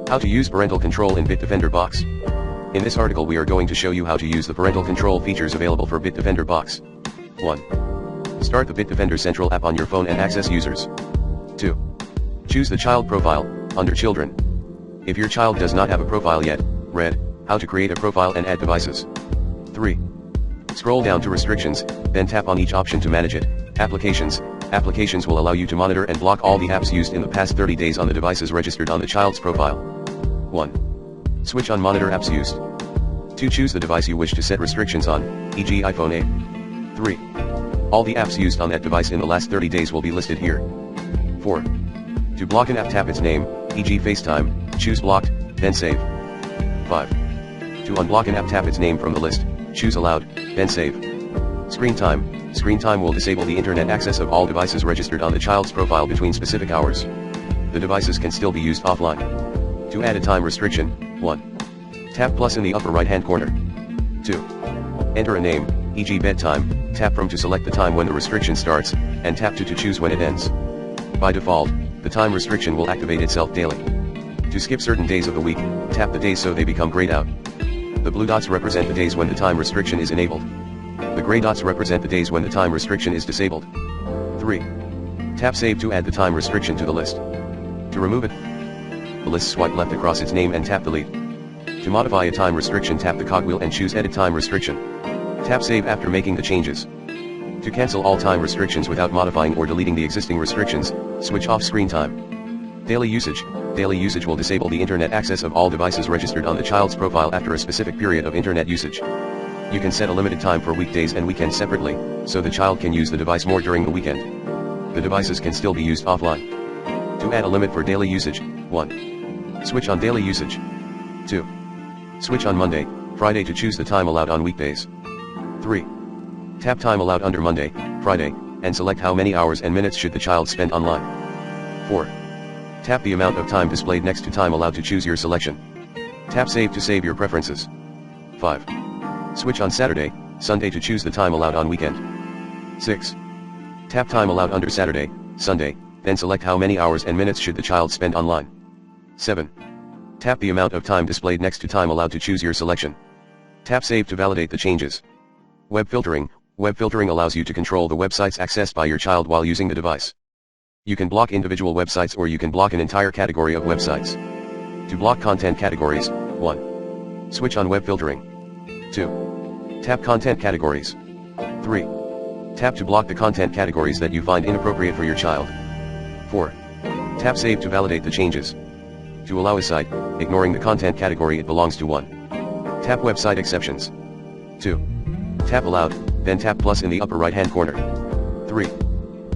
How to use parental control in Bitdefender Box. In this article we are going to show you how to use the parental control features available for Bitdefender Box. 1. Start the Bitdefender Central App on your phone and access users. 2. Choose the child profile, under Children. If your child does not have a profile yet, read, how to create a profile and add devices. 3. Scroll down to Restrictions, then tap on each option to manage it. Applications. Applications will allow you to monitor and block all the apps used in the past 30 days on the devices registered on the child's profile. 1. Switch on Monitor apps used. 2. Choose the device you wish to set restrictions on, e.g. iPhone 8. 3. All the apps used on that device in the last 30 days will be listed here. 4. To block an app, tap its name, e.g. FaceTime, choose Blocked, then Save. 5. To unblock an app, tap its name from the list, choose Allowed, then Save. Screen time. Screen time will disable the internet access of all devices registered on the child's profile between specific hours. The devices can still be used offline. To add a time restriction, 1. Tap plus in the upper right hand corner. 2. Enter a name, e.g. bedtime, tap from to select the time when the restriction starts, and tap to choose when it ends. By default, the time restriction will activate itself daily. To skip certain days of the week, tap the days so they become grayed out. The blue dots represent the days when the time restriction is enabled. The gray dots represent the days when the time restriction is disabled. 3. Tap Save to add the time restriction to the list. To remove it, the list, swipe left across its name and tap Delete. To modify a time restriction, tap the cogwheel and choose Edit Time Restriction. Tap Save after making the changes. To cancel all time restrictions without modifying or deleting the existing restrictions, switch off Screen time. Daily usage. Daily usage will disable the internet access of all devices registered on the child's profile after a specific period of internet usage. You can set a limited time for weekdays and weekends separately, so the child can use the device more during the weekend. The devices can still be used offline. To add a limit for daily usage, 1. Switch on daily usage. 2. Switch on Monday, Friday to choose the time allowed on weekdays. 3. Tap Time Allowed under Monday, Friday, and select how many hours and minutes should the child spend online. 4. Tap the amount of time displayed next to Time Allowed to choose your selection. Tap Save to save your preferences. 5. Switch on Saturday, Sunday to choose the time allowed on weekend. 6. Tap Time Allowed under Saturday, Sunday, then select how many hours and minutes should the child spend online. 7. Tap the amount of time displayed next to Time Allowed to choose your selection. Tap Save to validate the changes. Web filtering. Web filtering allows you to control the websites accessed by your child while using the device. You can block individual websites or you can block an entire category of websites. To block content categories, 1. Switch on web filtering. 2. Tap content categories. 3. Tap to block the content categories that you find inappropriate for your child. 4. Tap Save to validate the changes. To allow a site, ignoring the content category it belongs to, 1. Tap website exceptions. 2. Tap Allowed, then tap plus in the upper right hand corner. 3.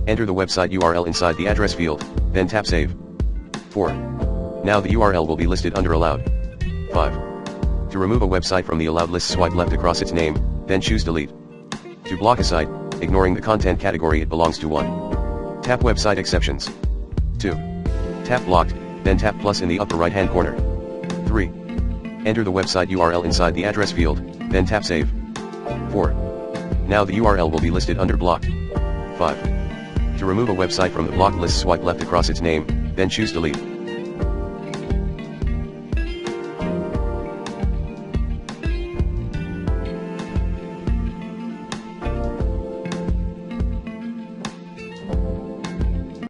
Enter the website URL inside the address field, then tap Save. 4. Now the URL will be listed under Allowed. 5. To remove a website from the allowed list, swipe left across its name, then choose Delete. To block a site, ignoring the content category it belongs to, 1. Tap Website Exceptions. 2. Tap Blocked, then tap plus in the upper right hand corner. 3. Enter the website URL inside the address field, then tap Save. 4. Now the URL will be listed under Blocked. 5. To remove a website from the blocked list, swipe left across its name, then choose Delete.